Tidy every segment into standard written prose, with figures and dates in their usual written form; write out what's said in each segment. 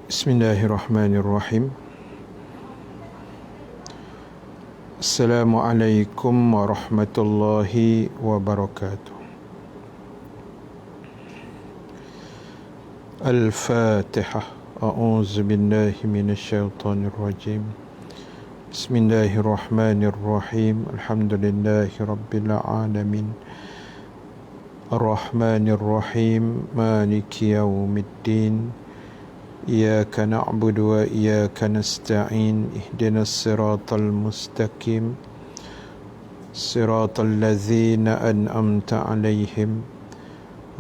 Bismillahirrahmanirrahim. Assalamualaikum warahmatullahi wabarakatuh. Al-Fatihah. A'udzu billahi minasyaitonir rajim. Bismillahirrahmanirrahim. Alhamdulillahi rabbil alamin. Ar-Rahmanir-Rahim. Maliki yaumiddin. إياك نعبد وإياك نستعين اهدنا الصراط المستقيم صراط الذين أنعمت عليهم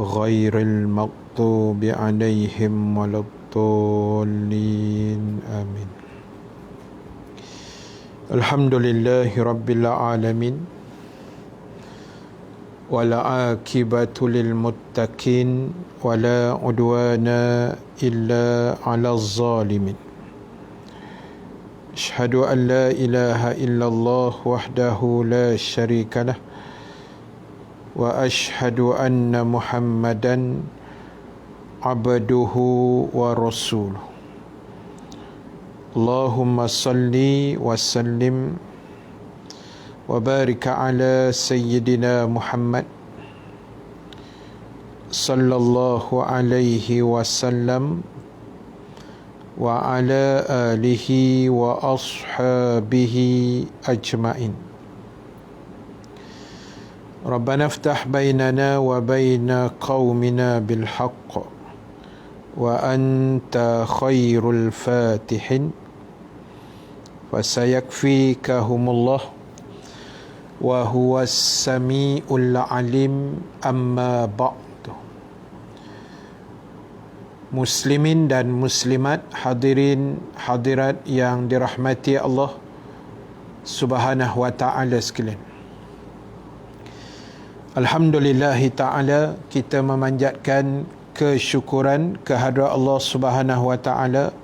غير المغضوب عليهم ولا الضالين آمين. الحمد لله رب العالمين والعاقبة للمتقين ولا عدوان إلا على الظالمين. أشهد أن لا إله إلا الله وحده لا شريك له وأشهد أن محمدا عبده ورسوله. اللهم صل وسلم وبارك على سيدنا محمد صلى الله عليه وسلم وعلى آله وأصحابه أجمعين. ربنا افتح بيننا وبين قومنا بالحق وأنت خير الفاتحين فسيكفيكهم الله وهو السميع العليم. أما بعد. Muslimin dan muslimat, hadirin hadirat yang dirahmati Allah Subhanahu wa taala sekalian. Alhamdulillah taala, kita memanjatkan kesyukuran kehadrat Allah Subhanahu wa taala.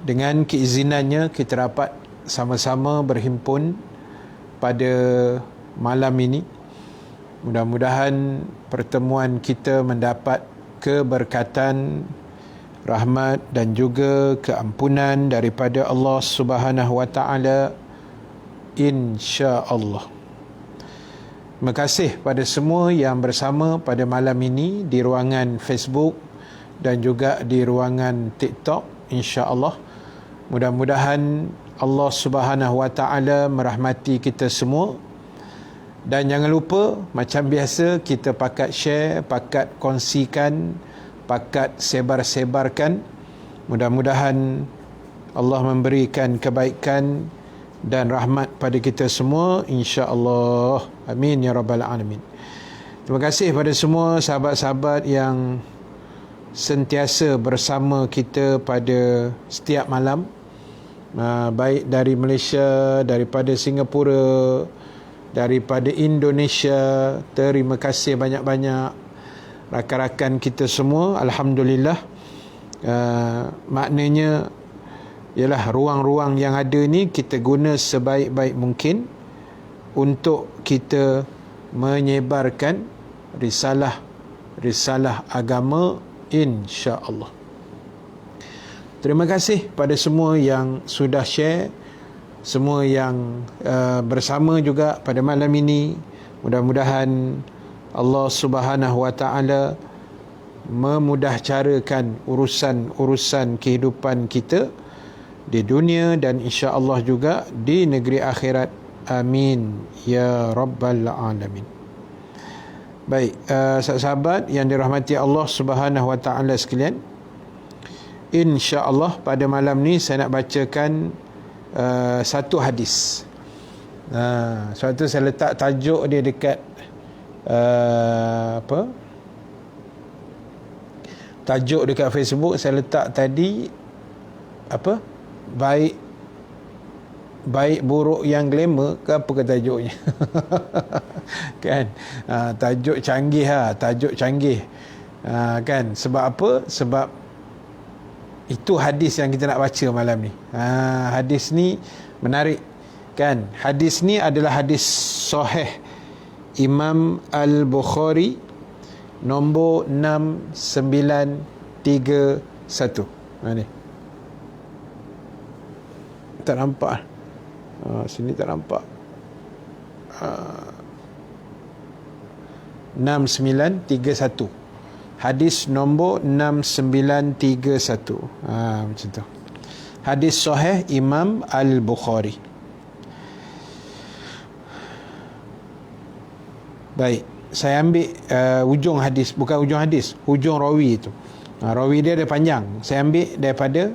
Dengan keizinannya kita dapat sama-sama berhimpun pada malam ini. Mudah-mudahan pertemuan kita mendapat keberkatan, rahmat dan juga keampunan daripada Allah Subhanahu wa taala, insya-Allah. Terima kasih pada semua yang bersama pada malam ini di ruangan Facebook dan juga di ruangan TikTok, insya-Allah. Mudah-mudahan Allah Subhanahu wa taala merahmati kita semua. Dan jangan lupa, macam biasa, kita pakat share, pakat kongsikan, pakat sebar-sebarkan. Mudah-mudahan Allah memberikan kebaikan dan rahmat pada kita semua, insya-Allah. Amin ya rabbal alamin. Terima kasih pada semua sahabat-sahabat yang sentiasa bersama kita pada setiap malam, baik dari Malaysia, daripada Singapura, daripada Indonesia. Terima kasih banyak-banyak rakan-rakan kita semua. Alhamdulillah. Maknanya ialah ruang-ruang yang ada ni kita guna sebaik-baik mungkin untuk kita menyebarkan risalah agama, insya-Allah. Terima kasih pada semua yang sudah share, semua yang bersama juga pada malam ini. Mudah-mudahan Allah Subhanahu wa taala memudahcarakan urusan-urusan kehidupan kita di dunia dan insya-Allah juga di negeri akhirat. Amin ya rabbal alamin. Baik, sahabat yang dirahmati Allah Subhanahu wa taala sekalian, insya-Allah pada malam ni saya nak bacakan satu hadis. Sebab tu saya letak tajuk dia dekat tajuk dekat Facebook saya letak tadi baik buruk yang glamour ke apa ke tajuknya. Kan, tajuk canggih, tajuk canggih. Kan, sebab apa? Sebab itu hadis yang kita nak baca malam ni. Hadis ni menarik, kan? Hadis ni adalah hadis sahih Imam Al-Bukhari nombor 6938. Ni tak nampak. Sini tak nampak. 6931. Hadis nombor 6931. Macam tu. Hadis sahih Imam Al-Bukhari. Baik, saya ambil ujung hadis, bukan ujung hadis, ujung rawi itu. Rawi dia ada panjang. Saya ambil daripada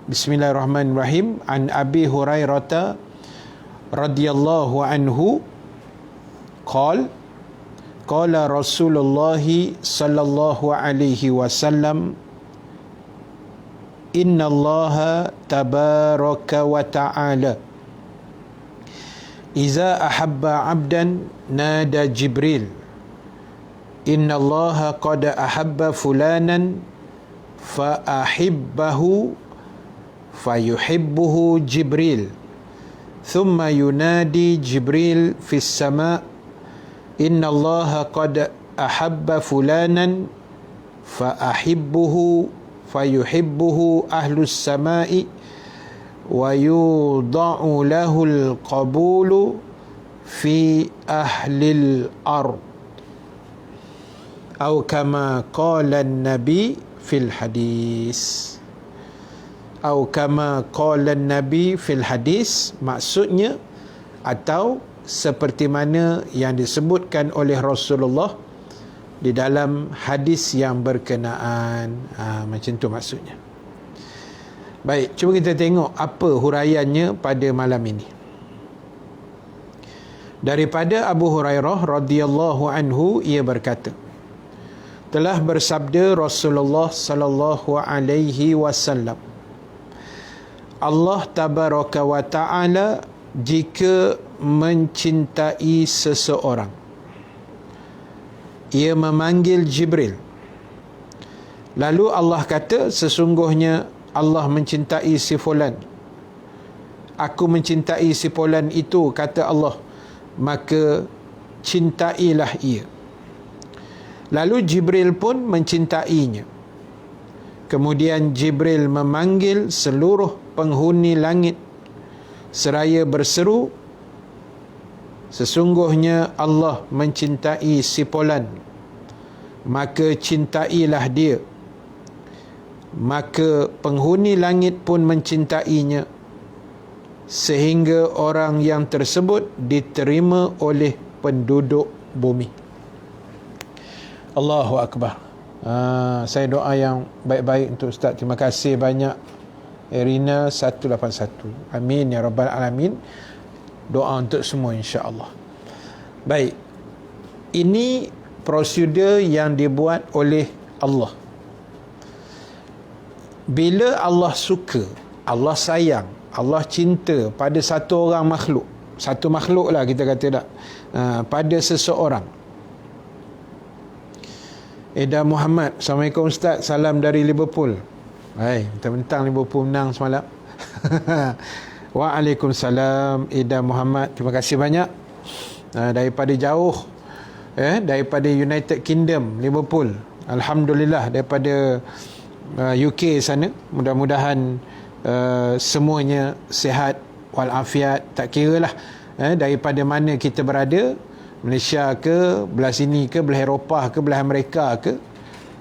Bismillahirrahmanirrahim, an Abi Hurairah radhiyallahu anhu qala Rasulullah sallallahu alaihi wasallam, inna Allaha tabaraka wa ta'ala iza ahabba abdan nada Jibril, inna Allaha qad ahabba fulanan fa ahibbahu fayuhibbuhu Jibril, thumma yunadi Jibril fis sama, inna Allaha qad ahabba fulanan fa ahibbuhu fayuhibbuhu ahlus samai wa yudha'u lahul qabulu fi ahlil ard, atau kama qala an-nabi fil hadis, atau kama qala an-nabi fil hadis, maksudnya atau seperti mana yang disebutkan oleh Rasulullah di dalam hadis yang berkenaan. Macam tu maksudnya. Baik, cuba kita tengok apa huraiannya pada malam ini. Daripada Abu Hurairah radhiyallahu anhu, ia berkata, telah bersabda Rasulullah sallallahu alaihi wasallam, Allah tabaraka wa ta'ala jika mencintai seseorang, ia memanggil Jibril. Lalu Allah kata, sesungguhnya Allah mencintai si fulan. Aku mencintai si fulan itu, kata Allah, maka cintailah ia. Lalu Jibril pun mencintainya. Kemudian Jibril memanggil seluruh penghuni langit seraya berseru, sesungguhnya Allah mencintai si fulan, maka cintailah dia. Maka penghuni langit pun mencintainya, sehingga orang yang tersebut diterima oleh penduduk bumi. Allahu Akbar. Saya doa yang baik-baik untuk Ustaz. Terima kasih banyak Erina 181. Amin ya rabbal alamin. Doa untuk semua insya-Allah. Baik. Ini prosedur yang dibuat oleh Allah. Bila Allah suka, Allah sayang, Allah cinta pada satu orang makhluk, satu makhluk lah kita kata tak, pada seseorang. Eda Muhammad, Assalamualaikum Ustaz, salam dari Liverpool. Hai, mentang-mentang Liverpool menang semalam. Waalaikumsalam Eda Muhammad, terima kasih banyak. Daripada jauh, daripada United Kingdom, Liverpool. Alhamdulillah, daripada UK sana. Mudah-mudahan semuanya sihat walafiat, tak kira lah daripada mana kita berada, Malaysia ke, belah sini ke, belah Eropah ke, belah Amerika ke,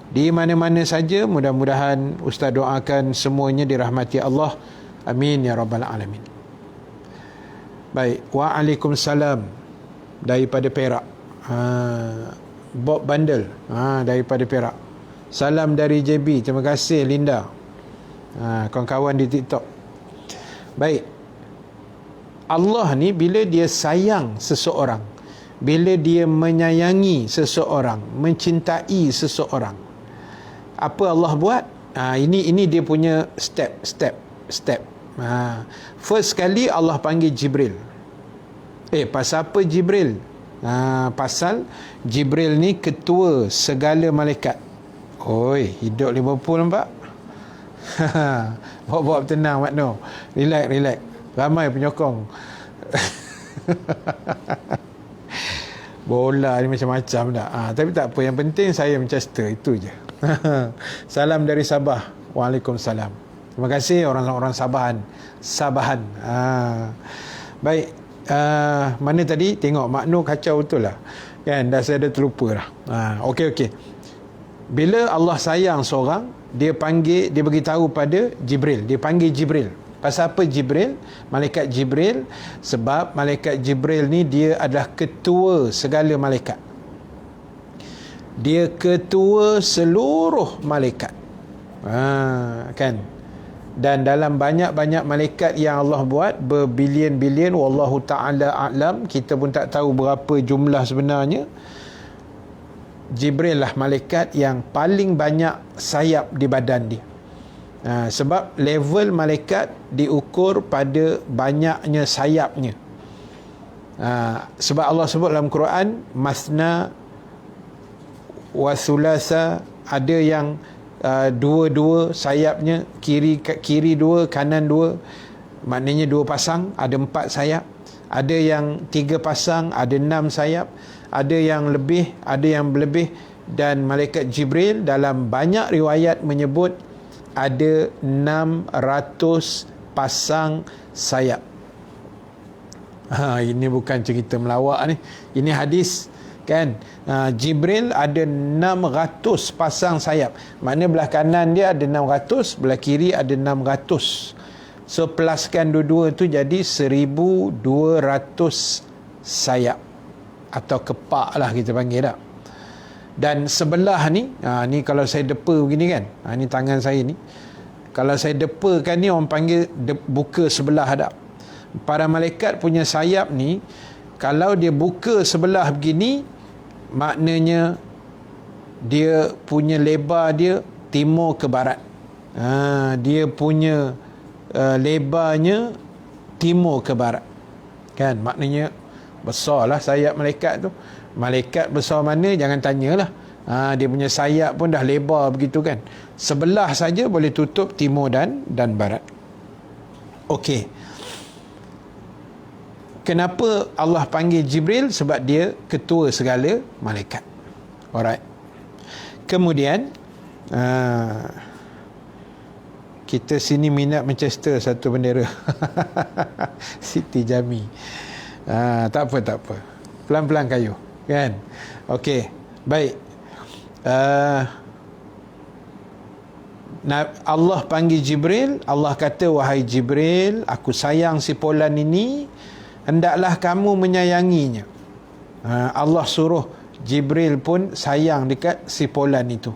di mana-mana saja, mudah-mudahan Ustaz doakan semuanya dirahmati Allah. Amin ya rabbal alamin. Baik, waalaikumsalam daripada Perak. Bob Bandel daripada Perak. Salam dari JB. Terima kasih Linda. Kawan-kawan di TikTok. Baik. Allah ni bila dia sayang seseorang, bila dia menyayangi seseorang, mencintai seseorang, apa Allah buat? Ini dia punya step. First kali Allah panggil Jibril. Pasal apa Jibril? Pasal Jibril ni ketua segala malaikat. Oi, hidup Liverpool nampak? Bawa tenang Mak Noh. Relax. Ramai penyokong. Bola ni macam-macam dah. Tapi tak apa, yang penting saya Manchester, itu je. Salam dari Sabah. Waalaikumsalam. Terima kasih orang-orang Sabahan. Baik. Mana tadi? Tengok makna kacau betul lah. Kan, dah saya dah terlupa dah. Okey. Bila Allah sayang seorang, dia beritahu pada Jibril. Dia panggil Jibril. Pasal apa Jibril? Malaikat Jibril. Sebab malaikat Jibril ni dia adalah ketua segala malaikat. Dia ketua seluruh malaikat. Kan? Dan dalam banyak-banyak malaikat yang Allah buat, berbilion-bilion, wallahu ta'ala a'lam, kita pun tak tahu berapa jumlah sebenarnya. Jibril lah malaikat yang paling banyak sayap di badan dia. Sebab level malaikat diukur pada banyaknya sayapnya. Sebab Allah sebut dalam Quran, masna wa thulatha, ada yang dua-dua sayapnya, kiri dua, kanan dua, maknanya dua pasang, ada 4 sayap. Ada yang 3 pasang, ada 6 sayap. Ada yang lebih, ada yang berlebih. Dan malaikat Jibril dalam banyak riwayat menyebut ada 600 pasang sayap. Ini bukan cerita melawak ni, ini hadis, kan? Jibril ada 600 pasang sayap. Maknanya belah kanan dia ada 600, belah kiri ada 600. So pluskan dua-dua tu jadi 1200 sayap, atau kepak lah kita panggil tak. Dan sebelah ni, ni kalau saya depa begini kan, ni tangan saya ni, kalau saya depakan ni orang panggil buka sebelah hadap. Para malaikat punya sayap ni, kalau dia buka sebelah begini, maknanya dia punya lebar dia timur ke barat. Dia punya lebarnya timur ke barat, kan? Maknanya besarlah sayap malaikat tu. Malaikat besar mana jangan tanyalah. Dia punya sayap pun dah lebar begitu, kan? Sebelah saja boleh tutup timur dan barat. Okey. Kenapa Allah panggil Jibril? Sebab dia ketua segala malaikat. Alright. Kemudian kita sini minat Manchester satu bendera. Siti Jami. Tak apa. Pelan-pelan kayu, kan? Okey. Baik. Allah panggil Jibril. Allah kata, wahai Jibril, aku sayang si Fulan ini, hendaklah kamu menyayanginya. Allah suruh Jibril pun sayang dekat si Fulan itu.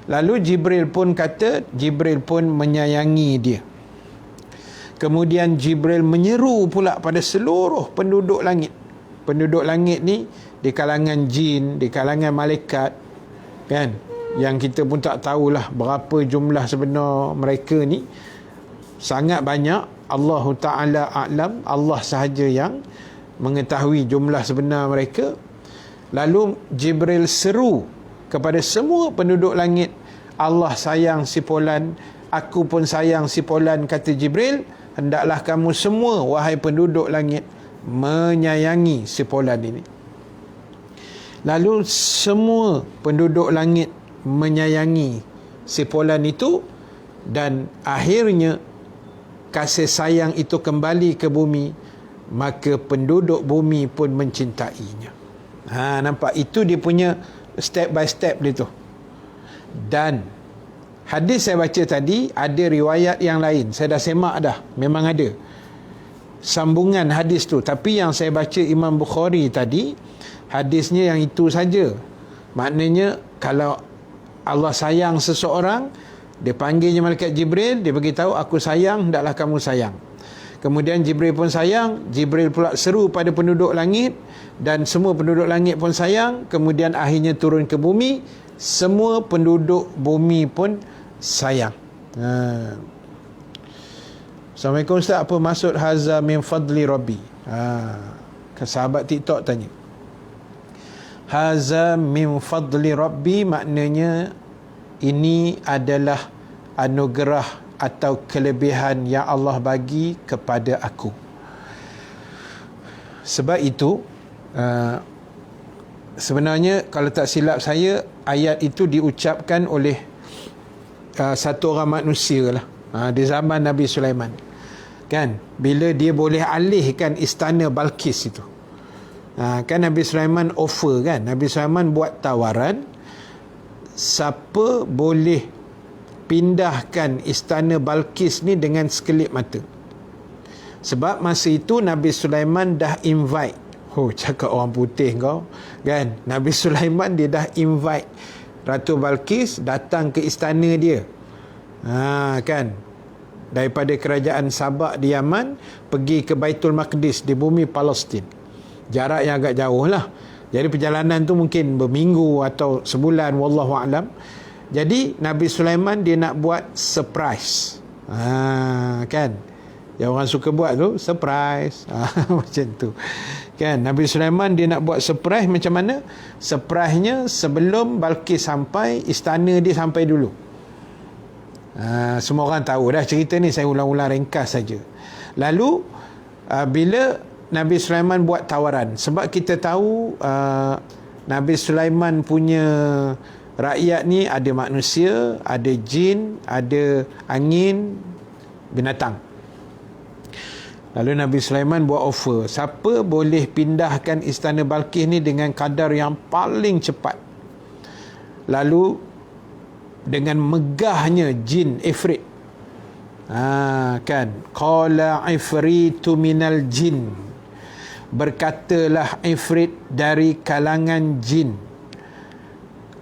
Lalu Jibril pun kata, Jibril pun menyayangi dia. Kemudian Jibril menyeru pula pada seluruh penduduk langit. Penduduk langit ni di kalangan jin, di kalangan malaikat, kan? Yang kita pun tak tahulah berapa jumlah sebenar mereka ni. Sangat banyak. Allah Ta'ala a'lam. Allah sahaja yang mengetahui jumlah sebenar mereka. Lalu Jibril seru kepada semua penduduk langit, Allah sayang si Fulan, aku pun sayang si Fulan, kata Jibril, hendaklah kamu semua wahai penduduk langit menyayangi si Fulan ini. Lalu semua penduduk langit menyayangi si Fulan itu, dan akhirnya kasih sayang itu kembali ke bumi, maka penduduk bumi pun mencintainya. Nampak? Itu dia punya step by step dia tu. Dan hadis saya baca tadi ada riwayat yang lain, saya dah semak dah, memang ada sambungan hadis tu, tapi yang saya baca Imam Bukhari tadi, hadisnya yang itu saja. Maknanya kalau Allah sayang seseorang, dia panggilnya malaikat Jibril, dia beritahu aku sayang, hendaklah kamu sayang. Kemudian Jibril pun sayang, Jibril pula seru pada penduduk langit, dan semua penduduk langit pun sayang. Kemudian akhirnya turun ke bumi, semua penduduk bumi pun sayang. Assalamualaikum Ustaz, apa maksud haza min fadli Rabbi? Sahabat TikTok tanya. Haza min fadli Rabbi maknanya ini adalah anugerah atau kelebihan yang Allah bagi kepada aku. Sebab itu sebenarnya kalau tak silap saya, ayat itu diucapkan oleh satu orang manusia lah, di zaman Nabi Sulaiman, kan, bila dia boleh alihkan istana Balqis itu. Kan Nabi Sulaiman offer, kan, Nabi Sulaiman buat tawaran, siapa boleh pindahkan istana Balqis ni dengan sekelip mata. Sebab masa itu Nabi Sulaiman dah invite, cakap orang putih kau, kan, Nabi Sulaiman dia dah invite Ratu Balqis datang ke istana dia, kan, daripada kerajaan Sabak di Yaman pergi ke Baitul Maqdis di bumi Palestin. Jarak yang agak jauh lah. Jadi perjalanan tu mungkin berminggu atau sebulan, wallahu alam. Jadi Nabi Sulaiman dia nak buat surprise. Kan? Yang orang suka buat tu surprise. Macam tu. Kan? Nabi Sulaiman dia nak buat surprise macam mana? Surprise-nya sebelum Balqis sampai, istana dia sampai dulu. Semua orang tahu dah cerita ni, saya ulang-ulang ringkas saja. Lalu bila Nabi Sulaiman buat tawaran, sebab kita tahu Nabi Sulaiman punya rakyat ni ada manusia, ada jin, ada angin, binatang. Lalu Nabi Sulaiman buat offer, siapa boleh pindahkan istana Balqis ni dengan kadar yang paling cepat. Lalu dengan megahnya jin ifrit, kan, qala ifritu minal jin, berkatalah ifrit dari kalangan jin.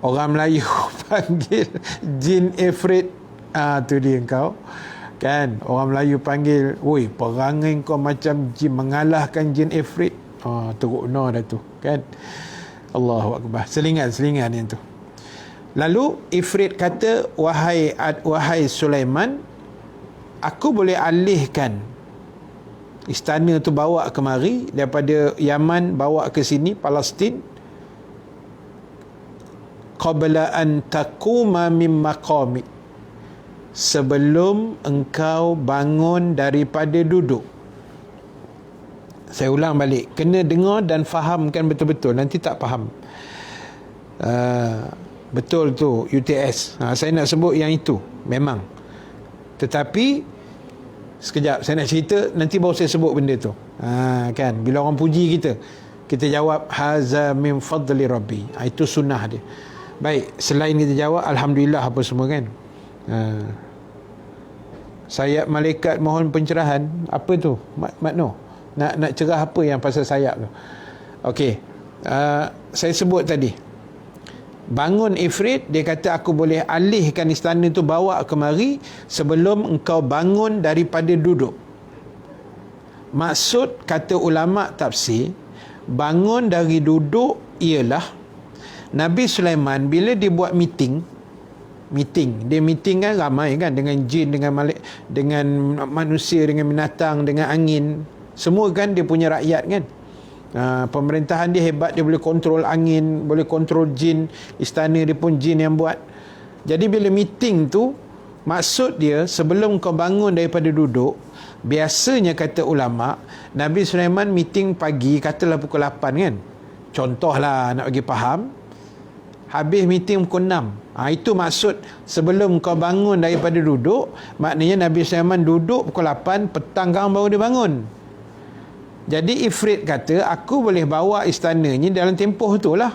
Orang Melayu panggil jin ifrit, tu dia kau, kan, orang Melayu panggil, woi, perangai kau macam jin, mengalahkan jin ifrit. Teruk no dah tu, kan. Allahu akbar, selingan-selingan yang tu. Lalu ifrit kata, wahai Sulaiman, aku boleh alihkan istana tu, bawa kemari daripada Yaman, bawa ke sini Palestin, qabla an taquma min maqami, sebelum engkau bangun daripada duduk. Saya ulang balik, kena dengar dan fahamkan betul-betul, nanti tak faham. Betul tu UTS, saya nak sebut yang itu memang, tetapi sekejap saya nak cerita, nanti baru saya sebut benda tu. Kan, bila orang puji kita jawab haza min fadli rabbi. Itu sunnah dia. Baik, selain kita jawab alhamdulillah apa semua, kan. Sayap malaikat mohon pencerahan, apa tu Mat Noh? Nak cerah apa yang pasal sayap tu? Okey, saya sebut tadi, bangun ifrit, dia kata aku boleh alihkan istana tu, bawa kemari sebelum engkau bangun daripada duduk. Maksud kata ulama tafsir, bangun dari duduk ialah Nabi Sulaiman bila dia buat meeting, dia meeting kan ramai, kan, dengan jin, dengan manusia, dengan binatang, dengan angin, semua kan dia punya rakyat, kan. Pemerintahan dia hebat, dia boleh kontrol angin, boleh kontrol jin, istana dia pun jin yang buat. Jadi bila meeting tu, maksud dia sebelum kau bangun daripada duduk, biasanya kata ulama, Nabi Sulaiman meeting pagi, katalah pukul 8, kan, contohlah nak bagi faham, habis meeting pukul 6. Itu maksud sebelum kau bangun daripada duduk, maknanya Nabi Sulaiman duduk pukul 8, petang kan baru dia bangun. Jadi ifrit kata, aku boleh bawa istana ni dalam tempoh tu lah.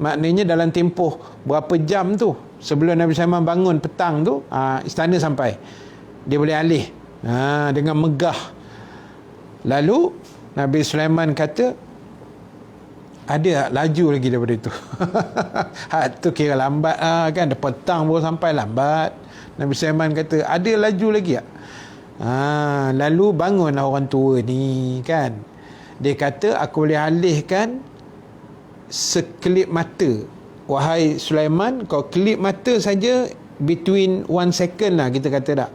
Maknanya dalam tempoh berapa jam tu, sebelum Nabi Sulaiman bangun petang tu, istana sampai. Dia boleh alih dengan megah. Lalu Nabi Sulaiman kata, ada laju lagi daripada itu. Tu kira lambat kan, petang baru sampai, lambat. Nabi Sulaiman kata, ada laju lagi tak? Lalu bangunlah orang tua ni, kan, dia kata aku boleh alihkan sekelip mata. Wahai Sulaiman, kau kelip mata saja between 1 second lah, kita kata tak.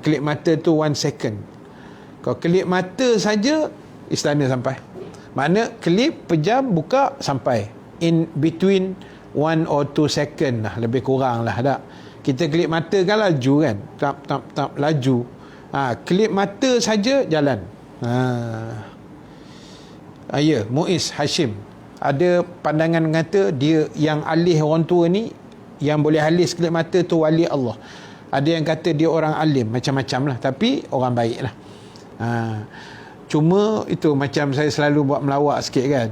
Kelip mata tu 1 second. Kau kelip mata saja, istana sampai. Mana kelip, pejam, buka, sampai. In between 1 or 2 second lah, lebih kurang lah, tak. Kita kelip mata kan laju, kan, tap laju. Kelip mata saja jalan. Ya, Muiz Hashim ada pandangan kata dia yang alih orang tua ni yang boleh halis kelip mata tu wali Allah. Ada yang kata dia orang alim, macam-macam lah, tapi orang baik lah. Cuma itu macam saya selalu buat melawak sikit kan,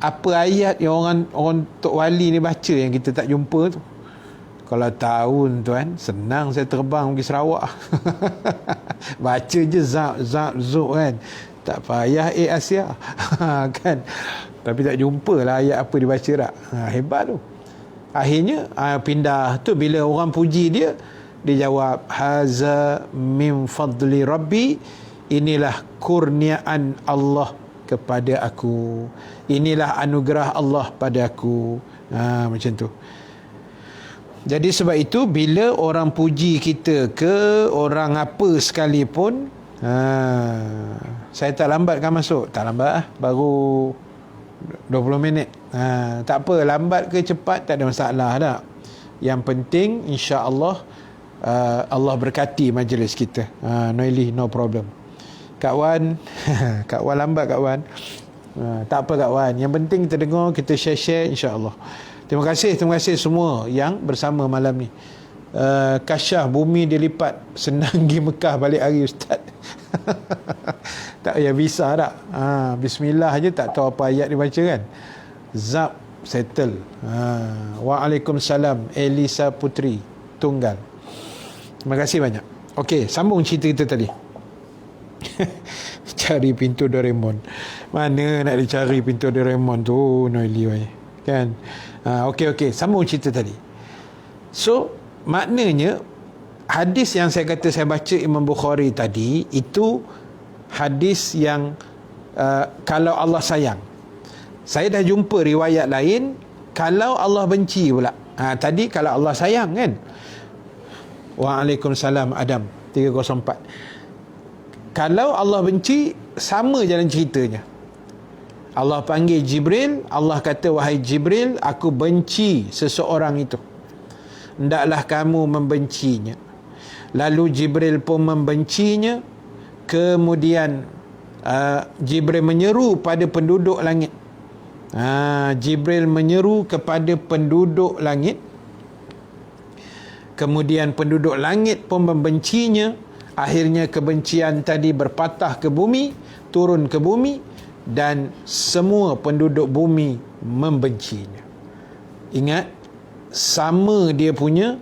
apa ayat yang orang Tok Wali ni baca yang kita tak jumpa tu? Kalau tahu tuan, senang saya terbang pergi Sarawak. Baca je zap zuk kan, tak payah Asia. Kan, tapi tak jumpa lah ayat apa dibaca tak. Hebat tu. Akhirnya pindah tu, bila orang puji dia jawab, haza min fadli rabbi, inilah kurniaan Allah kepada aku, inilah anugerah Allah pada aku. Macam tu. Jadi sebab itu bila orang puji kita ke orang apa sekalipun, saya tak lambatkan masuk. Tak lambat lah, baru 20 minit. Tak apa, lambat ke cepat tak ada masalah tak. Yang penting insya-Allah Allah berkati majlis kita. Noily, no problem. Kak Wan Kak Wan lambat Kak Wan. Tak apa Kak Wan, yang penting kita dengar, kita share insya-Allah. Terima kasih semua yang bersama malam ni. Kasyah bumi dilipat, senang pergi Mekah balik hari Ustaz. Tak payah visa tak. Bismillah je, tak tahu apa ayat dibaca kan. Zap settle. Waalaikumsalam Elisa Putri Tunggal. Terima kasih banyak. Okey, sambung cerita kita tadi. Cari pintu Doraemon. Mana nak dicari pintu Doraemon tu, Noeli kan. Okey, sambung cerita tadi. So maknanya hadis yang saya kata saya baca Imam Bukhari tadi, itu hadis yang kalau Allah sayang. Saya dah jumpa riwayat lain kalau Allah benci pula. Tadi kalau Allah sayang kan. Waalaikumsalam Adam 304. Kalau Allah benci, sama jalan ceritanya. Allah panggil Jibril, Allah kata, wahai Jibril, aku benci seseorang itu, hendaklah kamu membencinya. Lalu Jibril pun membencinya. Kemudian Jibril menyeru pada penduduk langit. Jibril menyeru kepada penduduk langit. Kemudian penduduk langit pun membencinya. Akhirnya kebencian tadi berpatah ke bumi, turun ke bumi, dan semua penduduk bumi membencinya. Ingat, sama dia punya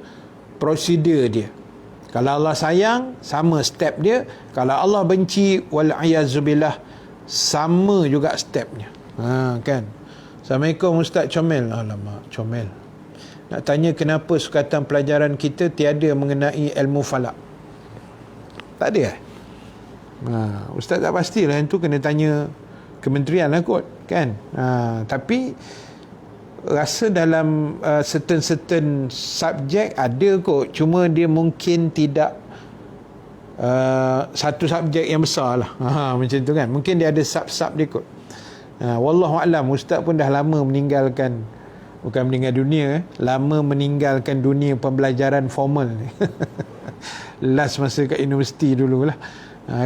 prosedur dia. Kalau Allah sayang, sama step dia. Kalau Allah benci, wal'ayazubillah, sama juga stepnya. Kan. Assalamualaikum Ustaz Comel. Alamak, Comel. Nak tanya kenapa sukatan pelajaran kita tiada mengenai ilmu falak? Tak ada. Ustaz tak pastilah, yang tu kena tanya kementerian lah kot, kan. Tapi rasa dalam certain subjek ada kot, cuma dia mungkin tidak satu subjek yang besar lah. Macam tu kan, mungkin dia ada sub-sub dia kot. Wallahualam. Ustaz pun dah lama meninggalkan, bukan meninggal dunia, lama meninggalkan dunia pembelajaran formal ni. Last masa kat universiti dulu lah,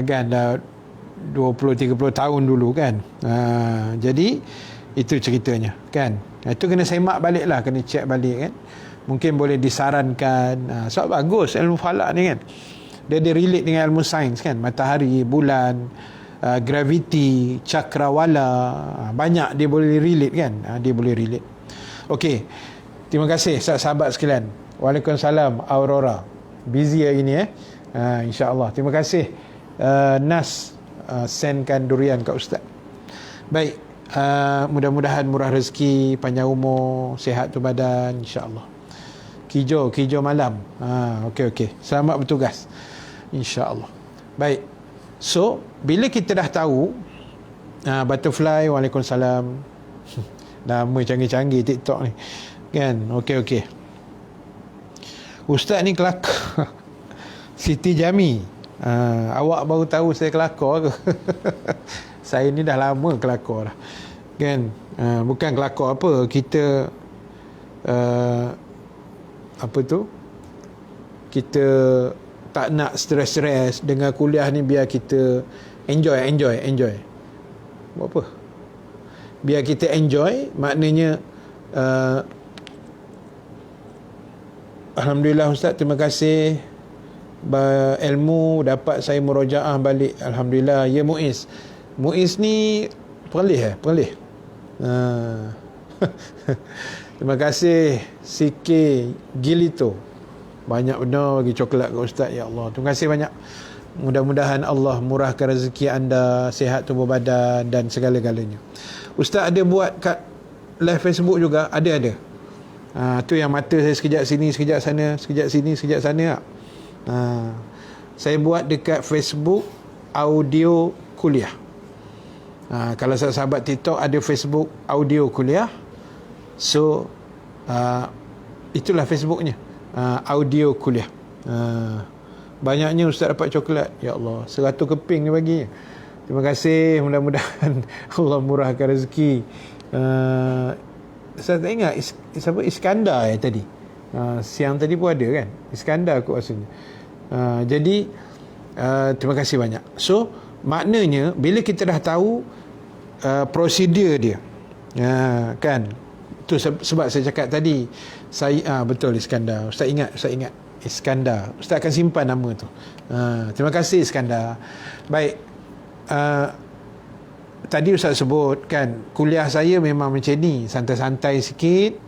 kan, dah 20-30 tahun dulu kan. Jadi itu ceritanya kan. Itu kena semak balik lah, kena check balik kan. Mungkin boleh disarankan. Sebab bagus ilmu falak ni kan, dia relate dengan ilmu sains kan. Matahari, bulan, graviti, cakrawala, banyak dia boleh relate kan. Dia boleh relate. Okey, terima kasih sahabat sekalian. Waalaikumsalam Aurora. Busy hari ni InsyaAllah. Terima kasih Nas sendkan durian kat Ustaz. Baik, mudah-mudahan murah rezeki, panjang umur, sihat tu badan, insya-Allah. Kijo malam. Okey. Selamat bertugas, insya-Allah. Baik. So, bila kita dah tahu butterfly, waalaikumsalam. Nama canggih-canggih TikTok ni. Kan? Okey. Ustaz ni kelakar. Siti Jami. Awak baru tahu saya kelakar ke? Saya ni dah lama kelakar dah. Kan? Bukan kelakar apa, kita apa tu? Kita tak nak stres-stres dengan kuliah ni, biar kita enjoy. Buat apa? Biar kita enjoy, maknanya Alhamdulillah Ustaz, terima kasih. Ilmu dapat saya murojaah balik. Alhamdulillah. Ya Muiz. Muiz ni Perlis. Terima kasih CK Gilito. Banyak benar bagi coklat ke Ustaz. Ya Allah, terima kasih banyak. Mudah-mudahan Allah murahkan rezeki anda, sihat tubuh badan dan segala-galanya. Ustaz ada buat kat live Facebook juga? Ada. Tu yang mata saya sekejap sini, sekejap sana, sekejap sini, sekejap sana. Saya buat dekat Facebook audio kuliah. Kalau sahabat TikTok ada Facebook audio kuliah. So itulah Facebooknya, audio kuliah. Banyaknya Ustaz dapat coklat. Ya Allah, 100 keping dia bagi. Terima kasih. Mudah-mudahan Allah murahkan rezeki. Saya tak ingat siapa Iskandar tadi. Siang tadi pun ada kan, Iskandar kot rasanya. Jadi terima kasih banyak. So maknanya bila kita dah tahu prosedur dia, kan, tu sebab saya cakap tadi saya betul Iskandar. Ustaz ingat Iskandar. Ustaz akan simpan nama tu. Terima kasih Iskandar. Baik, tadi Ustaz sebut kan, kuliah saya memang macam ni, santai-santai sikit.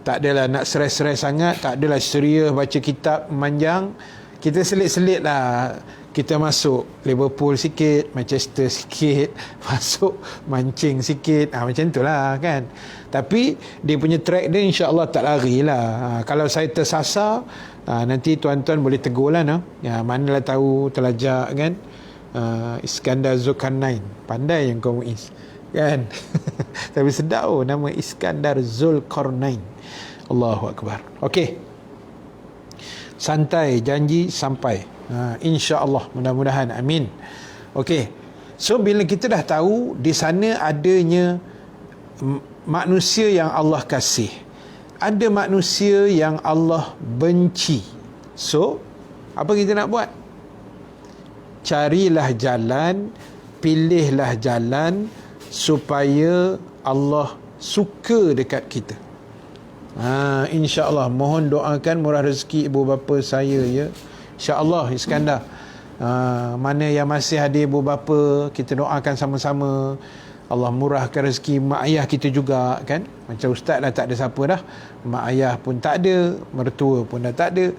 Tak adalah nak stres-stres sangat, tak adalah serius baca kitab memanjang. Kita selit-selit lah. Kita masuk Liverpool sikit, Manchester sikit, masuk mancing sikit, macam tu lah kan. Tapi dia punya track dia insya-Allah tak lari lah. Kalau saya tersasar, nanti tuan-tuan boleh tegur lah, manalah tahu terlajak kan. Iskandar Zulkarnain, pandai yang kau Muiz kan. Tapi sedap nama Iskandar Zulkarnain. Allahu Akbar. Okey, santai, janji sampai, insya-Allah, mudah-mudahan, amin. Okey, so bila kita dah tahu di sana adanya manusia yang Allah kasih, ada manusia yang Allah benci, so apa kita nak buat? Carilah jalan, pilihlah jalan supaya Allah suka dekat kita. InsyaAllah, mohon doakan murah rezeki ibu bapa saya, ya. InsyaAllah Iskandar. Mana yang masih ada ibu bapa, kita doakan sama-sama Allah murahkan rezeki mak ayah kita juga kan. Macam Ustaz dah tak ada siapa dah, mak ayah pun tak ada, mertua pun dah tak ada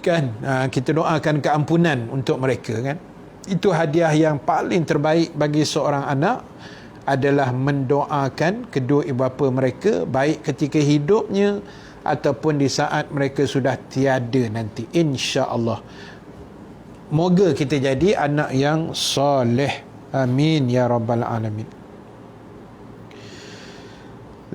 kan. Kita doakan keampunan untuk mereka kan. Itu hadiah yang paling terbaik bagi seorang anak, adalah mendoakan kedua ibu bapa mereka, baik ketika hidupnya ataupun di saat mereka sudah tiada nanti, insya-Allah. Moga kita jadi anak yang soleh, amin ya rabbal alamin.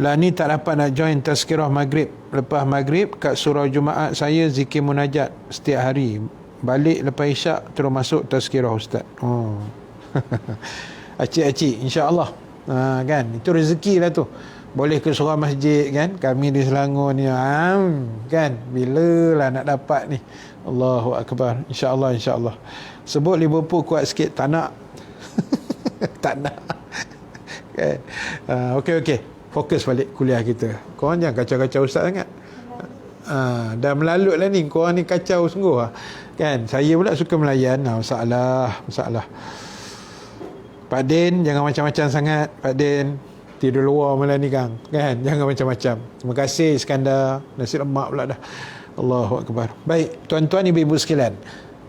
Lah ni tak dapat nak join tazkirah maghrib. Lepas maghrib kat surau Jumaat saya zikir munajat setiap hari. Balik lepas isyak terus masuk tazkirah Ustaz. Acik-acik, insya-Allah. Kan, itu rezeki lah tu. Boleh ke surau masjid kan. Kami di Selangor ni kan, bila lah nak dapat ni. Allahu Akbar. Insya-Allah, insya-Allah. Sebut Liverpool kuat sikit, tak nak. Tak nak. Kan. Okey. Fokus balik kuliah kita. Korang jangan kacau-kacau Ustaz sangat. Dah melalut lah ni. Korang ni kacau sungguh lah. Kan, saya pula suka melayan. Masalah. Pak Din, jangan macam-macam sangat. Pak Din, tidur luar malam ni Kang. Kan, jangan macam-macam. Terima kasih Iskandar. Nasi lemak pula dah. Allahu Akbar. Baik, tuan-tuan ibu-ibu sekalian.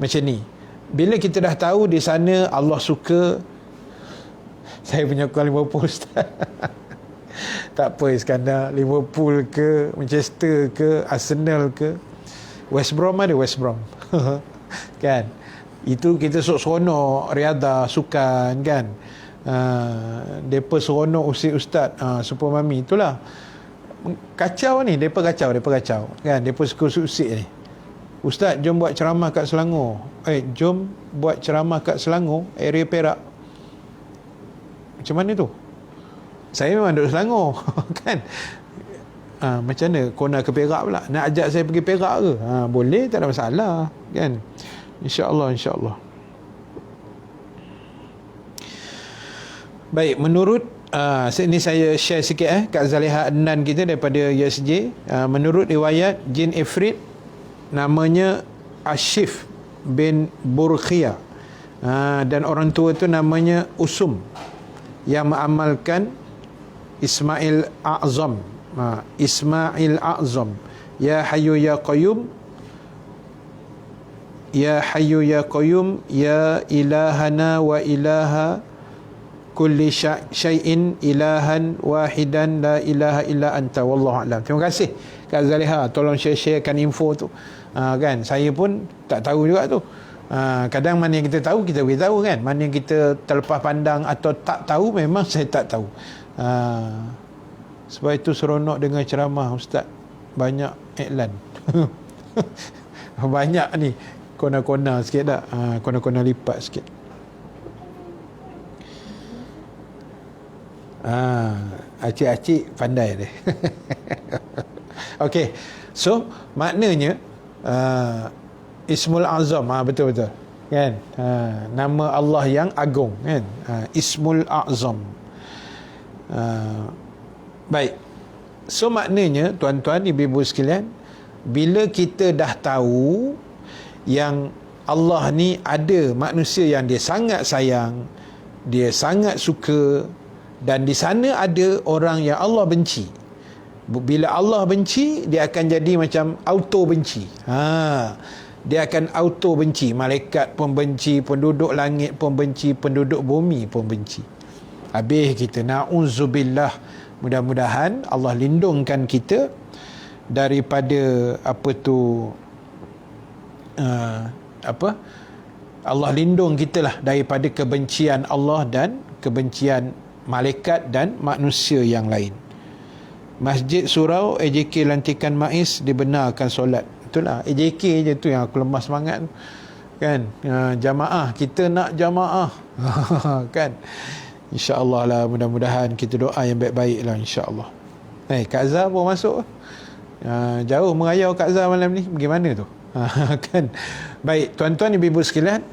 Macam ni. Bila kita dah tahu di sana Allah suka, saya punya kuala Liverpool Ustaz. Tak apa Iskandar, Liverpool ke, Manchester ke, Arsenal ke, West Brom ada West Brom. Kan? Itu kita seronok riadah, sukan kan. Depa seronok usik ustaz, Super Mami, itulah. Kacau ni, depa kacau kan. Depa suka usik ni. Ustaz, jom buat ceramah kat Selangor. Jom buat ceramah kat Selangor, area Perak. Macam mana tu? Saya memang duduk Selangor kan. Macam mana kau ke Perak pula? Nak ajak saya pergi Perak ke? Boleh, tak ada masalah kan. InsyaAllah. Baik, menurut ini saya share sikit Kak Zaliha Adnan kita daripada USJ. Menurut riwayat jin ifrit namanya Ashif bin Burkhiyah, dan orang tua tu namanya Usum, yang mengamalkan Ismail A'zam. Ismail A'zam, ya hayyu ya qayyum, ya hayyu ya qayyum, ya ilahana wa ilaha kulli syai'in ilahan wahidan la ilaha illa anta wallahu a'lam. Terima kasih Kak Zaliha, tolong share-sharekan info tu. Kan saya pun tak tahu juga tu. Kadang mana yang kita tahu kita beritahu kan, mana yang kita terlepas pandang atau tak tahu memang saya tak tahu. Sebab itu seronok dengan ceramah Ustaz, banyak iklan. Banyak ni kona-kona sikit dah, kona-kona lipat sikit. Acik-acik pandai deh. Okey, so maknanya Ismul Azam, betul-betul kan, nama Allah yang agung kan, Ismul Azam. Baik, so maknanya tuan-tuan ibu-ibu sekalian, bila kita dah tahu yang Allah ni ada manusia yang dia sangat sayang, dia sangat suka, dan di sana ada orang yang Allah benci. Bila Allah benci, dia akan jadi macam auto benci. Dia akan auto benci. Malaikat pun benci, penduduk langit pun benci, penduduk bumi pun benci. Habis kita, na'udzubillah. Mudah-mudahan Allah lindungkan kita daripada Allah lindung kita lah daripada kebencian Allah dan kebencian malaikat dan manusia yang lain. Masjid Surau AJK Lantikan MAIS dibenarkan solat. Itulah AJK je tu yang aku lemah semangat tu kan. Jamaah, kita nak jamaah. Kan, insya-Allah lah, mudah-mudahan kita doa yang baik-baik lah, insya-Allah. Kak Zah pun masuk. Jauh merayau Kak Zah malam ni, bagaimana tu? Kan. Baik, tuan-tuan ibu-ibu sekalian,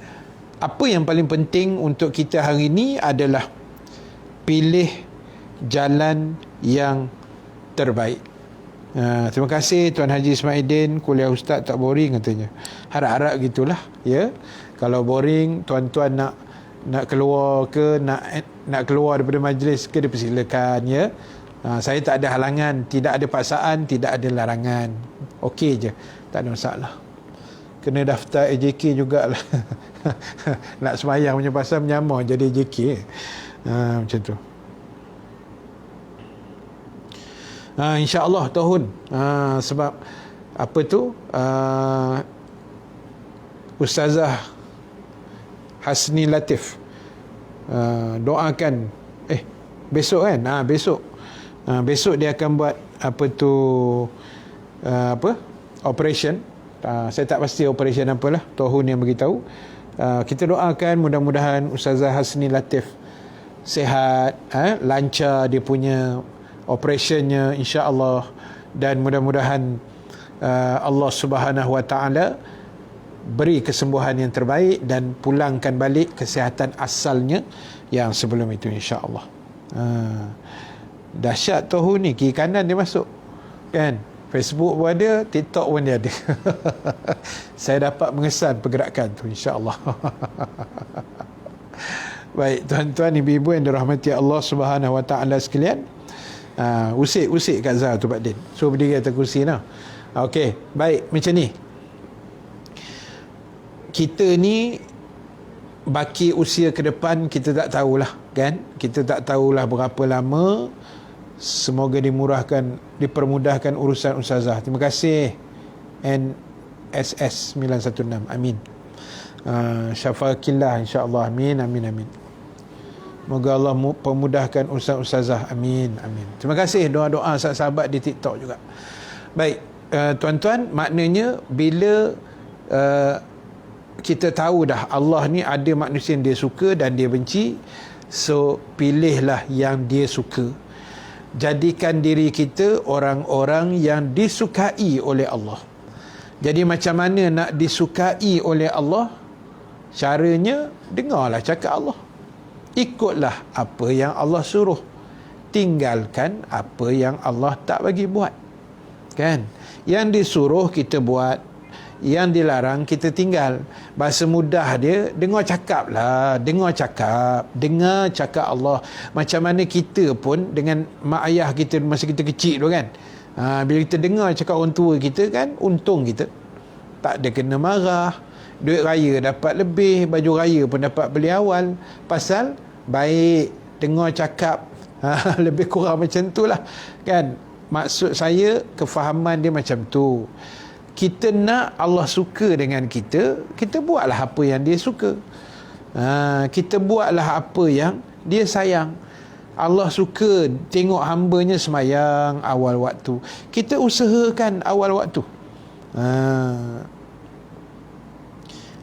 apa yang paling penting untuk kita hari ini adalah pilih jalan yang terbaik. Terima kasih Tuan Haji Ismaidin, kuliah Ustaz tak boring katanya. Harap-harap gitulah ya. Kalau boring, tuan-tuan nak keluar ke, nak keluar daripada majlis ke, dipersilakan ya. Saya tak ada halangan, tidak ada paksaan, tidak ada larangan. Okey je, tak ada masalah. Kena daftar AJK jugalah. Nak semayang punya pasal menyamar jadi AJK. Macam tu. InsyaAllah tahun. Sebab apa tu, Ustazah Hasni Latif doakan besok kan, besok dia akan buat operation. Saya tak pasti operation apalah, tahun yang beritahu. Kita doakan mudah-mudahan Ustazah Hasni Latif sihat, lancar dia punya operationnya insya-Allah, dan mudah-mudahan Allah Subhanahu Wa Taala beri kesembuhan yang terbaik dan pulangkan balik kesihatan asalnya yang sebelum itu insya-Allah. Dahsyat tahun ni, kiri kanan dia masuk kan. Facebook pun ada, TikTok pun dia ada. Saya dapat mengesan pergerakan tu insya-Allah. Baik, tuan-tuan ibu-ibu yang dirahmati Allah Subhanahu Wa Taala sekalian, usik Kak Zah tu Pak Din. So berdiri atas kursi lah. Okey, baik, macam ni. Kita ni baki usia ke depan kita tak tahulah kan. Kita tak tahulah berapa lama. Semoga dipermudahkan urusan ustazah. Terima kasih NSS 916. Amin. Syafaqillah insya-Allah. Amin. Moga Allah pemudahkan urusan ustazah. Amin. Terima kasih doa-doa sahabat di TikTok juga. Baik, tuan-tuan, maknanya bila kita tahu dah Allah ni ada manusia yang dia suka dan dia benci, so pilihlah yang dia suka. Jadikan diri kita orang-orang yang disukai oleh Allah. Jadi macam mana nak disukai oleh Allah? Caranya, dengarlah cakap Allah. Ikutlah apa yang Allah suruh. Tinggalkan apa yang Allah tak bagi buat. Kan? Yang disuruh kita buat, yang dilarang kita tinggal. Bahasa mudah dia, dengar cakap lah, dengar cakap Allah. Macam mana kita pun dengan mak ayah kita masa kita kecil tu kan, bila kita dengar cakap orang tua kita kan, untung kita tak ada kena marah, duit raya dapat lebih, baju raya pun dapat beli awal, pasal baik dengar cakap. Lebih kurang macam tu lah kan. Maksud saya, kefahaman dia macam tu. Kita nak Allah suka dengan kita, kita buatlah apa yang dia suka. Kita buatlah apa yang dia sayang. Allah suka tengok hambanya semayang awal waktu, kita usahakan awal waktu.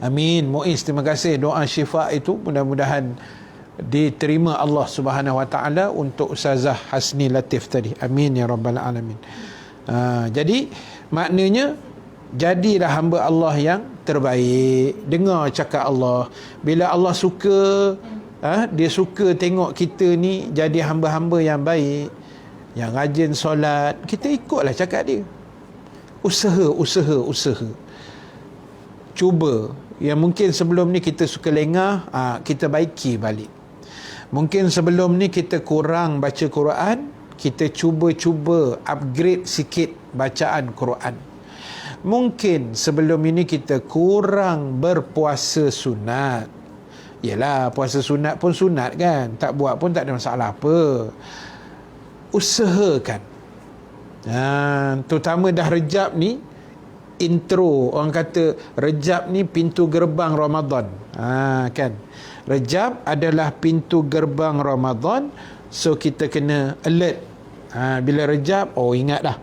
Amin. Muiz, terima kasih doa syifa itu, mudah-mudahan diterima Allah Subhanahu Wa Taala untuk Ustazah Hasni Latif tadi. Amin ya rabbal alamin. Jadi maknanya, jadilah hamba Allah yang terbaik. Dengar cakap Allah. Bila Allah suka, dia suka tengok kita ni jadi hamba-hamba yang baik, yang rajin solat, kita ikutlah cakap dia. Usaha. Cuba. Yang mungkin sebelum ni kita suka lengah, kita baiki balik. Mungkin sebelum ni kita kurang baca Quran, kita cuba upgrade sikit bacaan Quran. Mungkin sebelum ini kita kurang berpuasa sunat. Yelah, puasa sunat pun sunat kan, tak buat pun tak ada masalah apa. Usahakan. Terutama dah Rejab ni, intro, orang kata Rejab ni pintu gerbang Ramadan. Kan, Rejab adalah pintu gerbang Ramadan. So kita kena alert. Bila Rejab, ingat dah,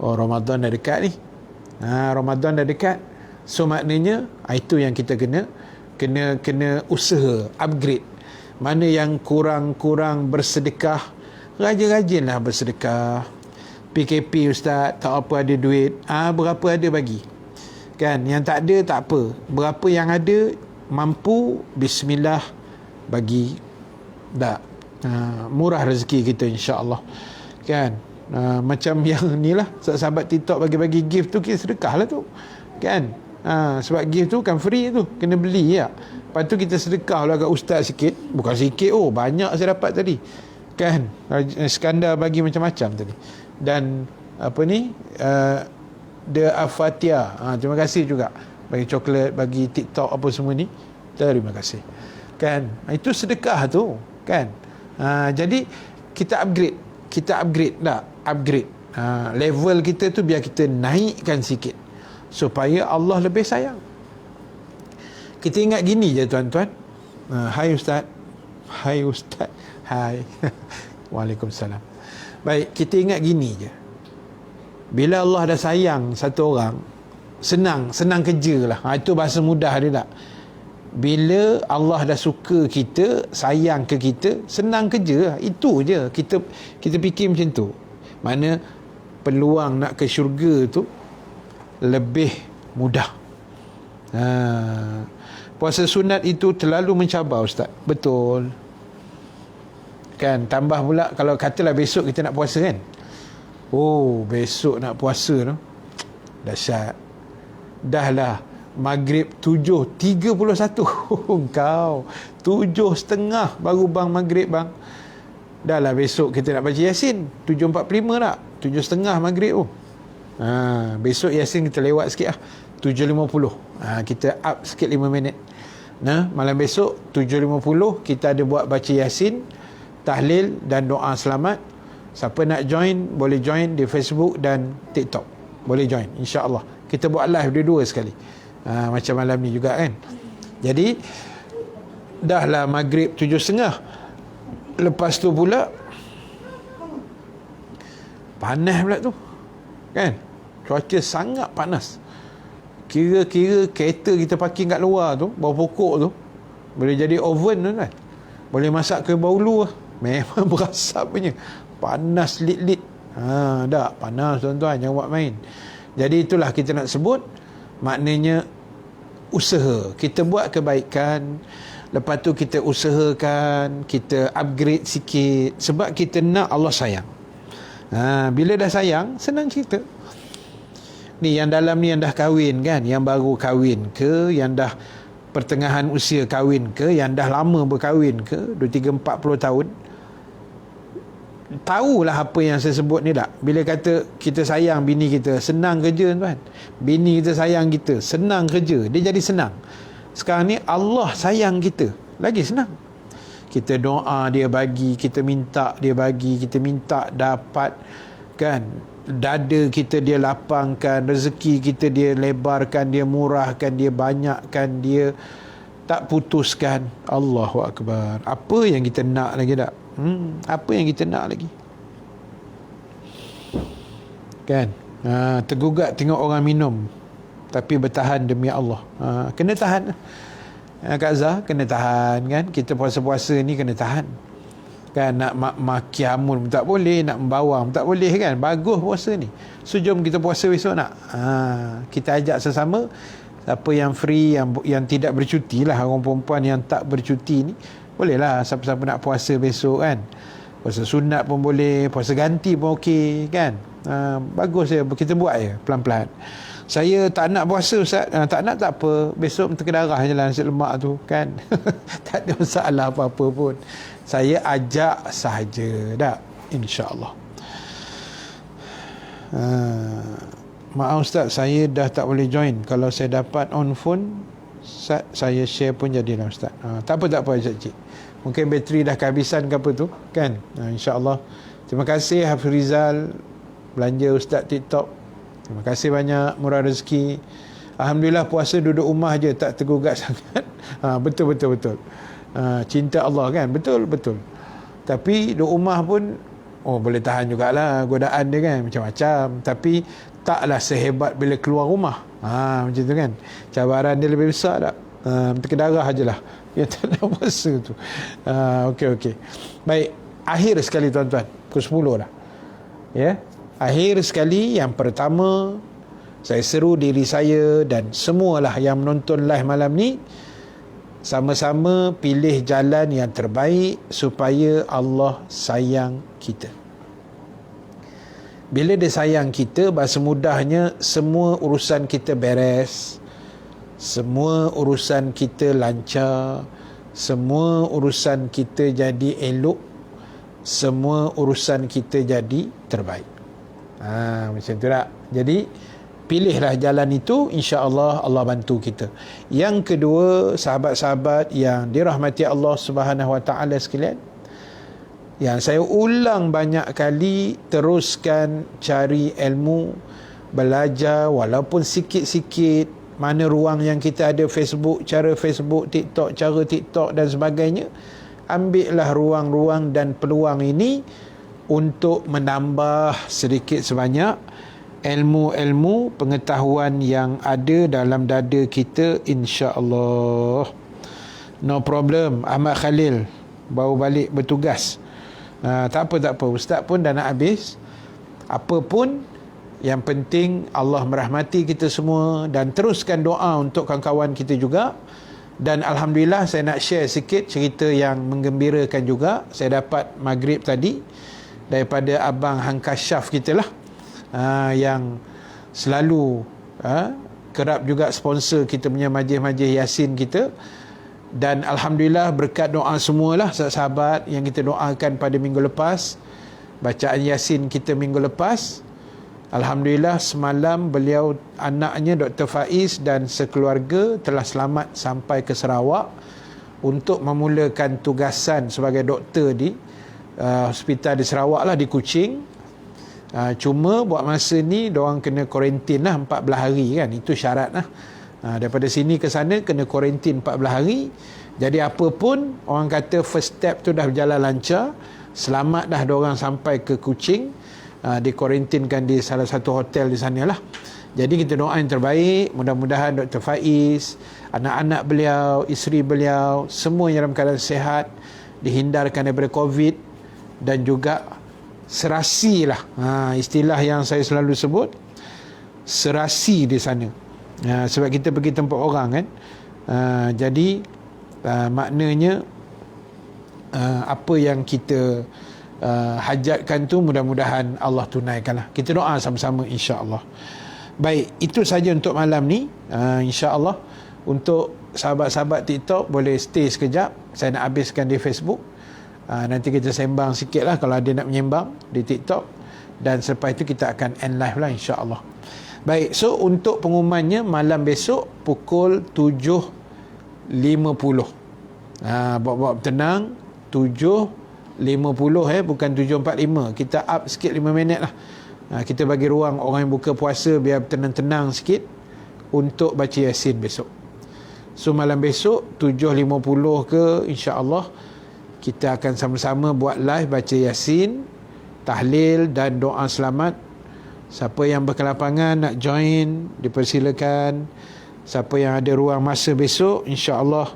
Ramadan dah dekat ni. Ramadan dah dekat. So maknanya itu yang kita kena usaha upgrade. Mana yang kurang bersedekah, rajin-rajinlah bersedekah. PKP ustaz, tak apa ada duit, berapa ada bagi kan. Yang tak ada tak apa, berapa yang ada mampu, bismillah bagi. Tak, murah rezeki kita insya-Allah kan. Macam yang ni lah, sahabat TikTok bagi-bagi gift tu, kita sedekah lah tu kan. Sebab gift tu kan free tu, kena beli ya. Lepas tu kita sedekah lah kat ustaz sikit. Bukan sikit, banyak saya dapat tadi kan. Skandar bagi macam-macam tadi. Dan apa ni, The Afatia, terima kasih juga bagi coklat, bagi TikTok apa semua ni, terima kasih kan. Itu sedekah tu kan. Jadi kita upgrade level kita tu, biar kita naikkan sikit supaya Allah lebih sayang. Kita ingat gini je tuan-tuan. Hai ustaz. Hai Waalaikumsalam. Baik, kita ingat gini je. Bila Allah dah sayang satu orang, senang kerja lah. Itu bahasa mudah dia tak. Bila Allah dah suka kita, sayang ke kita, senang kerja lah. Itu je. Kita fikir macam tu. Mana peluang nak ke syurga tu lebih mudah. Puasa sunat itu terlalu mencabar ustaz. Betul kan. Tambah pula kalau katalah besok kita nak puasa kan. Besok nak puasa tu dahsyat. Dah lah maghrib 7.31. Kau 7.30 baru bang maghrib bang. Dah lah besok kita nak baca Yasin 7.45 tak, 7.30 maghrib tu. Besok Yasin kita lewat sikit lah, 7.50. Kita up sikit 5 minit. Malam besok 7.50 kita ada buat baca Yasin, tahlil dan doa selamat. Siapa nak join boleh join di Facebook dan TikTok, boleh join insya-Allah. Kita buat live dua-dua sekali, macam malam ni juga kan. Jadi dah lah maghrib 7.30. Lepas tu pula panas pula tu kan, cuaca sangat panas. Kira-kira kereta kita parking kat luar tu, bawah pokok tu, boleh jadi oven tu kan. Boleh masak ke baulu lah. Memang berasap punya. Panas lit-lit. Tak, panas tuan-tuan, jangan buat main. Jadi itulah kita nak sebut, maknanya usaha. Kita buat kebaikan, lepas tu kita usahakan, kita upgrade sikit. Sebab kita nak Allah sayang. Bila dah sayang, senang cerita. Ni yang dalam ni yang dah kahwin kan, yang baru kahwin ke, yang dah pertengahan usia kahwin ke, yang dah lama berkahwin ke, 2, 3, 40 tahun, tahulah apa yang saya sebut ni tak? Bila kata kita sayang bini kita, senang kerja tuan. Bini kita sayang kita, senang kerja, dia jadi senang. Sekarang ni Allah sayang kita, lagi senang. Kita doa dia bagi, kita minta dia bagi, kita minta dapat kan. Dada kita dia lapangkan, rezeki kita dia lebarkan, dia murahkan, dia banyakkan, dia tak putuskan. Allahu Akbar. Apa yang kita nak lagi tak? Apa yang kita nak lagi? Kan? Tergugat tengok orang minum tapi bertahan demi Allah. Kena tahan. Kak Zah, kena tahan kan. Kita puasa-puasa ni kena tahan. Kan, nak maki hamun tak boleh, nak membawang tak boleh kan. Bagus puasa ni. So jom kita puasa besok nak. Kita ajak sesama, siapa yang free, yang tidak bercuti lah, orang perempuan yang tak bercuti ni, boleh lah siapa-siapa nak puasa besok kan. Puasa sunat pun boleh, puasa ganti pun okey kan. Bagus je, kita buat je pelan-pelan. Saya tak nak puasa Ustaz, tak nak tak apa, besok terkedarah je lah nasi lemak tu kan. Tak ada masalah apa-apa pun. Saya ajak sahaja dah, insya-Allah. Maaf Ustaz, saya dah tak boleh join. Kalau saya dapat on phone, Ustaz, saya share pun jadilah Ustaz. Tak apa Cik. Mungkin bateri dah kehabisan ke apa tu kan. InsyaAllah. Terima kasih Hafizal belanja Ustaz TikTok. Terima kasih banyak, murah rezeki. Alhamdulillah puasa duduk rumah je, tak tergugat sangat. Betul. Cinta Allah kan, betul. Tapi duduk rumah pun boleh tahan jugalah godaan dia kan, macam-macam. Tapi taklah sehebat bila keluar rumah. Macam tu kan. Cabaran dia lebih besar tak? Terkedarah je lah yang tak nak puasa tu. Okey. Baik, akhir sekali tuan-tuan, pukul 10 dah. Ya. Akhir sekali, yang pertama, saya seru diri saya dan semualah yang menonton live malam ni, sama-sama pilih jalan yang terbaik supaya Allah sayang kita. Bila dia sayang kita, bahasa mudahnya, semua urusan kita beres, semua urusan kita lancar, semua urusan kita jadi elok, semua urusan kita jadi terbaik. Macam tu tak? Jadi pilihlah jalan itu, insya-Allah Allah bantu kita. Yang kedua, sahabat-sahabat yang dirahmati Allah Subhanahu Wa Taala sekalian, yang saya ulang banyak kali, teruskan cari ilmu, belajar walaupun sikit-sikit. Mana ruang yang kita ada, Facebook, cara Facebook, TikTok, cara TikTok dan sebagainya. Ambillah ruang-ruang dan peluang ini untuk menambah sedikit sebanyak ilmu-ilmu pengetahuan yang ada dalam dada kita, insya-Allah. No problem. Ahmad Khalil baru balik bertugas. Tak apa. Ustaz pun dah nak habis. Apa pun, yang penting Allah merahmati kita semua, dan teruskan doa untuk kawan-kawan kita juga. Dan Alhamdulillah, saya nak share sikit cerita yang menggembirakan juga. Saya dapat maghrib tadi daripada Abang Hangkasyaf kita lah, yang selalu kerap juga sponsor kita punya majlis-majlis Yasin kita. Dan Alhamdulillah, berkat doa semualah sahabat yang kita doakan pada minggu lepas, bacaan Yasin kita minggu lepas, Alhamdulillah semalam beliau, anaknya Dr. Faiz dan sekeluarga telah selamat sampai ke Sarawak untuk memulakan tugasan sebagai doktor di hospital di Sarawak lah, di Kuching. Cuma buat masa ni diorang kena kuarantin lah 14 hari kan, itu syarat lah. Daripada sini ke sana kena kuarantin 14 hari. Jadi apa pun orang kata first step tu dah berjalan lancar, selamat dah diorang sampai ke Kuching, dikuarantinkan di salah satu hotel di sana lah. Jadi kita doa yang terbaik, mudah-mudahan Dr. Faiz, anak-anak beliau, isteri beliau, semua yang dalam keadaan sihat, dihindarkan daripada COVID, dan juga serasi lah, istilah yang saya selalu sebut, serasi di sana. Sebab kita pergi tempat orang kan. Jadi maknanya apa yang kita hajatkan tu mudah-mudahan Allah tunaikan lah. Kita doa sama-sama, insya-Allah. Baik, itu saja untuk malam ni. InsyaAllah untuk sahabat-sahabat TikTok boleh stay sekejap. Saya nak habiskan di Facebook. Nanti kita sembang sikit lah kalau ada nak menyembang di TikTok. Dan selepas itu kita akan end live lah insyaAllah. Baik, so untuk pengumumannya malam besok pukul 7.50. Buat-buat tenang, 7.50 bukan 7.45. Kita up sikit 5 minit lah. Kita bagi ruang orang yang buka puasa biar tenang-tenang sikit untuk baca Yasin besok. So malam besok 7.50 ke, insya-Allah kita akan sama-sama buat live baca Yasin, tahlil dan doa selamat. Siapa yang berkelapangan nak join dipersilakan. Siapa yang ada ruang masa besok, insya-Allah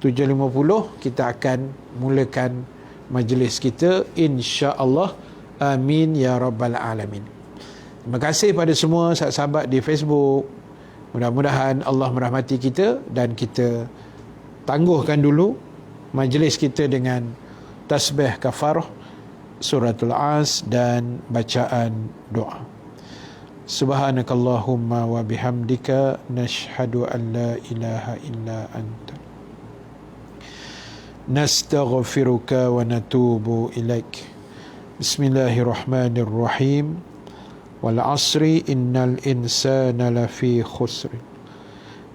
7.50 kita akan mulakan majlis kita, insya-Allah. Amin ya rabbal alamin. Terima kasih pada semua sahabat-sahabat di Facebook. Mudah-mudahan Allah merahmati kita dan kita tangguhkan dulu majlis kita dengan tasbih kafarah, suratul As dan bacaan doa. Subhanakallahumma wa bihamdika nashhadu an la ilaha illa anta nastaghfiruka wa natubu ilaik. Bismillahirrahmanirrahim. Wal asri innal insana lafi khusr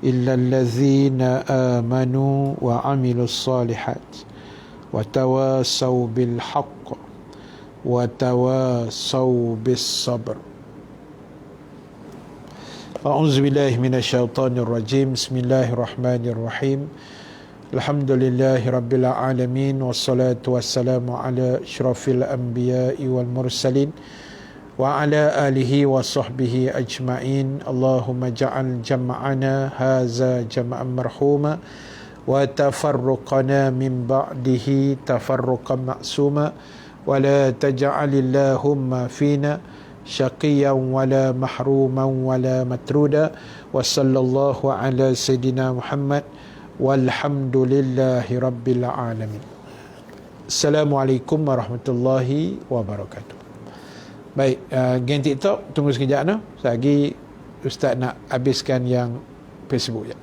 illa allazina amanu wa amilus salihat wa tawasaw bil haqq wa tawasaw bis sabr. A'udzu billahi minasyaitonir rajim. Bismillahirrahmanirrahim. Alhamdulillahi rabbil alamin wassalatu wassalamu ala asyrafil anbiya'i wal mursalin wa ala alihi wa sahbihi ajma'in. Allahumma ja'al jam'ana haza jam'an marhuma wa tafarruqana min ba'dihi tafarruqan ma'suma wa la taj'alillahumma fina syaqiyan wa la mahruman wa la matruda wa sallallahu ala sayyidina Muhammad walhamdulillahi rabbil alamin. Assalamualaikum warahmatullahi wabarakatuh. Baik, geng TikTok tunggu sekejap. Selagi Ustaz nak habiskan yang Facebook je.